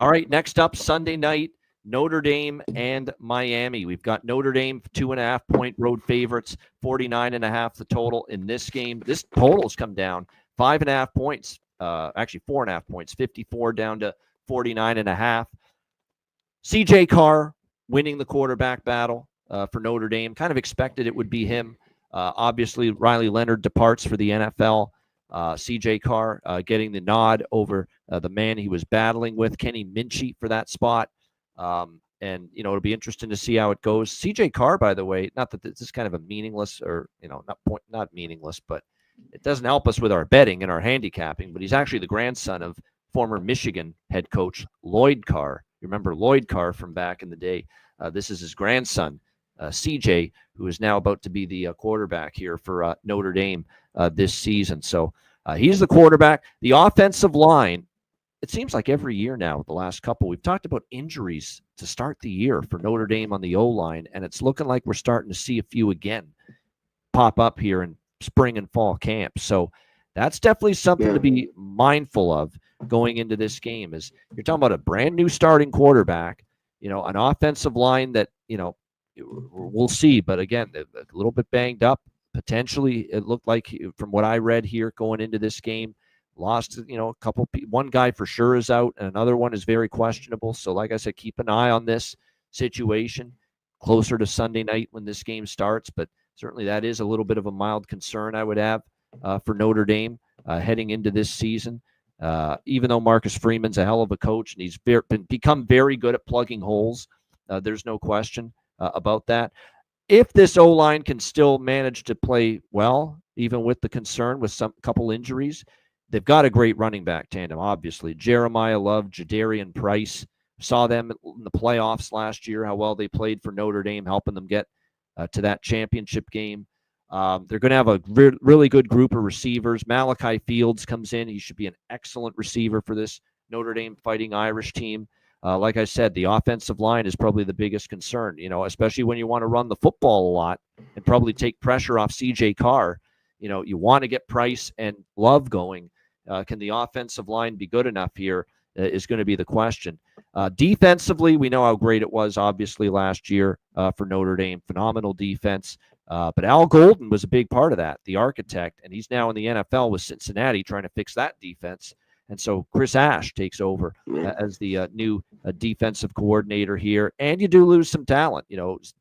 All right, next up, Sunday night, Notre Dame and Miami. We've got Notre Dame 2.5-point road favorites, 49.5 the total in this game. This total's come down 5.5 points, actually 4.5 points, 54 down to 49.5. CJ Carr winning the quarterback battle for Notre Dame. Kind of expected it would be him. Obviously, Riley Leonard departs for the NFL. CJ Carr getting the nod over the man he was battling with, Kenny Minchie, for that spot. And, it'll be interesting to see how it goes. CJ Carr, by the way, not that this is kind of a meaningless or, not meaningless, but it doesn't help us with our betting and our handicapping, but he's actually the grandson of former Michigan head coach Lloyd Carr. You remember Lloyd Carr from back in the day. This is his grandson, CJ, who is now about to be the quarterback here for Notre Dame this season. So he's the quarterback. The offensive line, it seems like every year now, the last couple, we've talked about injuries to start the year for Notre Dame on the O-line, and it's looking like we're starting to see a few again pop up here in spring and fall camp. So that's definitely something to be mindful of going into this game. Is you're talking about a brand new starting quarterback, an offensive line that, we'll see. But again, a little bit banged up. Potentially, it looked like, from what I read here going into this game, lost, a couple. One guy for sure is out, and another one is very questionable. So, like I said, keep an eye on this situation closer to Sunday night when this game starts. But certainly, that is a little bit of a mild concern I would have for Notre Dame heading into this season. Even though Marcus Freeman's a hell of a coach and he's become very good at plugging holes, there's no question about that. If this O-line can still manage to play well, even with the concern with some couple injuries, they've got a great running back tandem, obviously. Jeremiah Love, Jadarian Price. Saw them in the playoffs last year, how well they played for Notre Dame, helping them get to that championship game. They're going to have a really good group of receivers. Malachi Fields comes in. He should be an excellent receiver for this Notre Dame Fighting Irish team. Like I said, the offensive line is probably the biggest concern, especially when you want to run the football a lot and probably take pressure off CJ Carr. You want to get Price and Love going. Can the offensive line be good enough here is going to be the question. Defensively, we know how great it was, obviously, last year for Notre Dame. Phenomenal defense. But Al Golden was a big part of that, the architect, and he's now in the NFL with Cincinnati trying to fix that defense. And so Chris Ash takes over as the new defensive coordinator here. And you do lose some talent.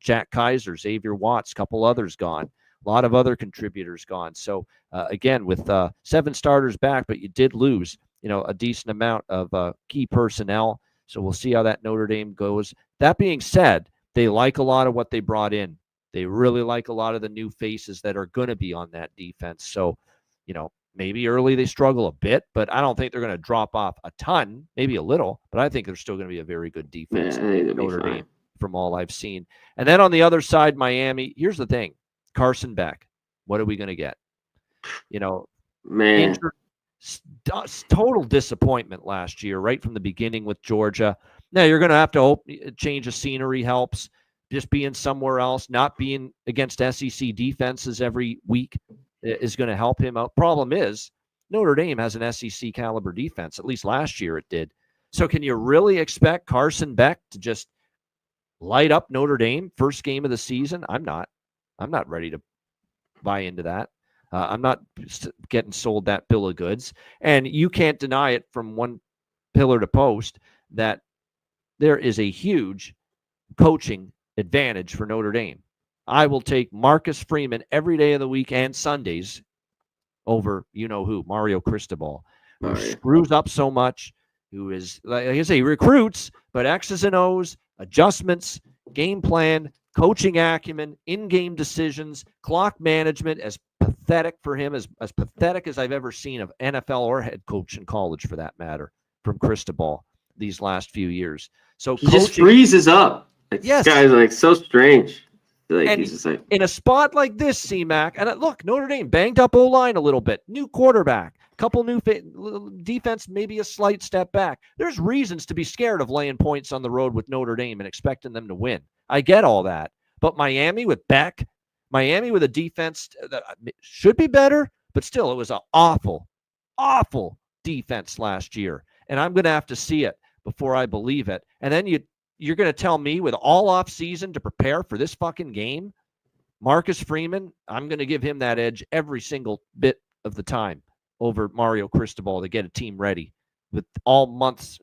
Jack Kaiser, Xavier Watts, a couple others gone. A lot of other contributors gone. So, again, with 7 starters back, but you did lose, a decent amount of key personnel. So we'll see how that Notre Dame goes. That being said, they like a lot of what they brought in. They really like a lot of the new faces that are going to be on that defense. So, maybe early they struggle a bit, but I don't think they're going to drop off a ton, maybe a little, but I think they're still going to be a very good defense, Notre Dame, from all I've seen. And then on the other side, Miami, here's the thing. Carson Beck, what are we going to get? Injured, total disappointment last year, right from the beginning with Georgia. Now, you're going to have to change of scenery helps. Just being somewhere else, not being against SEC defenses every week is going to help him out. Problem is, Notre Dame has an SEC caliber defense. At least last year it did. So can you really expect Carson Beck to just light up Notre Dame first game of the season? I'm not ready to buy into that. I'm not getting sold that bill of goods. And you can't deny it from one pillar to post that there is a huge coaching advantage for Notre Dame. I will take Marcus Freeman every day of the week and Sundays over who, Mario Cristobal, who screws up so much, who is, like I say, recruits, but X's and O's, adjustments, game plan, coaching acumen, in-game decisions, clock management, as pathetic for him, as pathetic as I've ever seen of NFL or head coach in college, for that matter, from Cristobal these last few years. So he just freezes up. Yes. This guy's so strange. And he's just in a spot like this, C-Mac, and look, Notre Dame banged up O-line a little bit, new quarterback, couple new defense, maybe a slight step back. There's reasons to be scared of laying points on the road with Notre Dame and expecting them to win. I get all that. But Miami with Beck, Miami with a defense that should be better, but still, it was an awful, awful defense last year. And I'm going to have to see it before I believe it. And then you're going to tell me with all off season to prepare for this fucking game, Marcus Freeman, I'm going to give him that edge every single bit of the time over Mario Cristobal to get a team ready with all months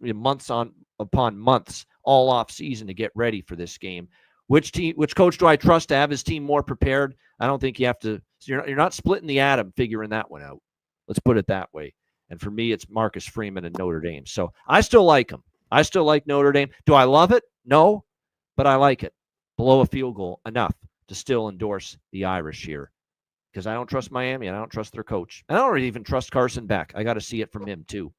upon months, all off season to get ready for this game. Which coach do I trust to have his team more prepared? I don't think you have to. You're not splitting the atom figuring that one out. Let's put it that way. And for me, it's Marcus Freeman and Notre Dame. So I still like him. I still like Notre Dame. Do I love it? No, but I like it. Below a field goal, enough to still endorse the Irish here. Because I don't trust Miami and I don't trust their coach. And I don't even trust Carson Beck. I got to see it from him too.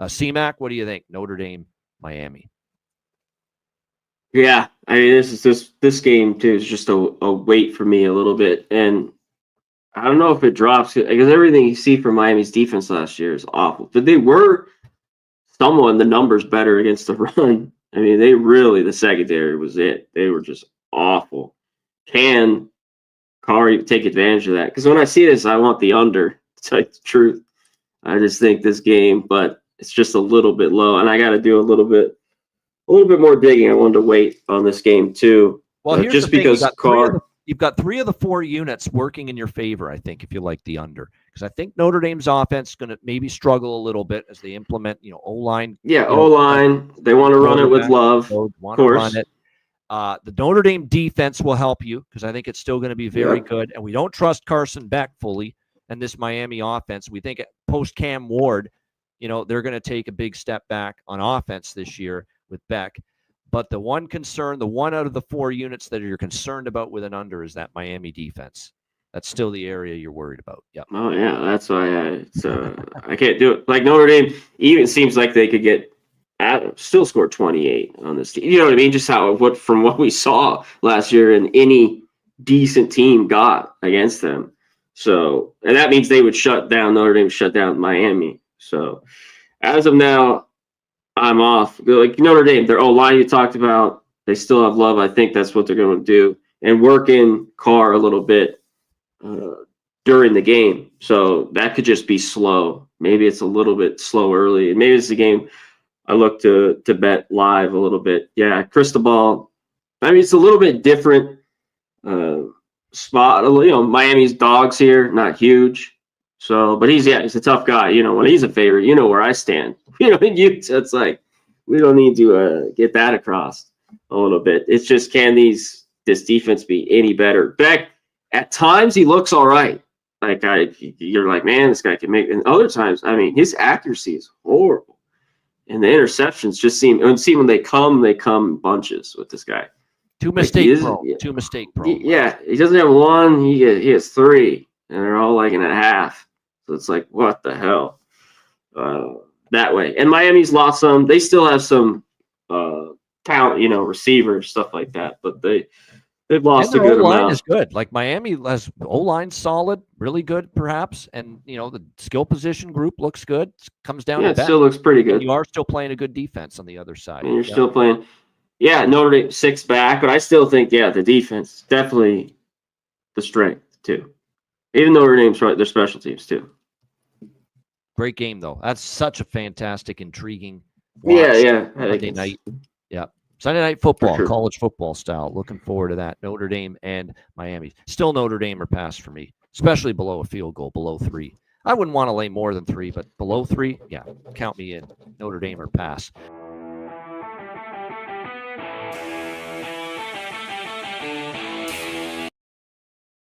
C-Mac, what do you think? Notre Dame, Miami. Yeah, I mean, this game too is just a wait for me a little bit, and I don't know if it drops because everything you see from Miami's defense last year is awful. But they were the numbers better against the run. I mean, the secondary was it. They were just awful. Can Kari take advantage of that? Because when I see this, I want the under, to tell you the truth. I just think this game, but it's just a little bit low, and I got to do a little bit more digging. I wanted to wait on this game too. Well, here's just the thing. because You've got 3 of the 4 units working in your favor, I think, if you like the under. Because I think Notre Dame's offense is going to maybe struggle a little bit as they implement, O-line. Yeah, O-line. They want to run it with Love, of course. The Notre Dame defense will help you because I think it's still going to be very good. And we don't trust Carson Beck fully and this Miami offense. We think post Cam Ward, they're going to take a big step back on offense this year with Beck. But the one concern, the 1 out of the 4 units that you're concerned about with an under is that Miami defense. That's still the area you're worried about. Yeah. Oh yeah, that's why I can't do it. Like Notre Dame, even seems like they could still score 28 on this team. You know what I mean? Just from what we saw last year, and any decent team got against them. So, and that means they would Notre Dame shut down Miami. So, as of now, I'm off. Like Notre Dame, their O-line you talked about, they still have Love. I think that's what they're going to do, and work in Carr a little bit during the game. So that could just be slow. Maybe it's a little bit slow early, and maybe it's a game I look to bet live a little bit. Yeah, Cristobal. I mean, it's a little bit different spot. Miami's dogs here, not huge. So, but he's a tough guy. When he's a favorite, where I stand. It's like we don't need to get that across a little bit. It's just, can this defense be any better? Beck, at times he looks all right. Like you're like, man, this guy can make. And other times, I mean, his accuracy is horrible, and the interceptions just seem. And see, when they come in bunches with this guy. Too mistake prone. Yeah, he doesn't have one. He has 3, and they're all like in a half. So it's like, what the hell? That way. And Miami's lost some. They still have some talent, receivers, stuff like that. But they've lost a good amount. Is good. Like Miami has O-line solid, really good, perhaps. And the skill position group looks good. Comes down to it still looks pretty good. And you are still playing a good defense on the other side. And you're still playing. Yeah, Notre Dame 6 back, but I still think, the defense definitely the strength too. Even though Notre Dame's right, their special teams too. Great game though. That's such a fantastic, intriguing. Monday night. Yeah, Sunday night football, sure. College football style. Looking forward to that. Notre Dame and Miami. Still Notre Dame or pass for me, especially below a field goal, below 3. I wouldn't want to lay more than 3, but below 3, count me in. Notre Dame or pass.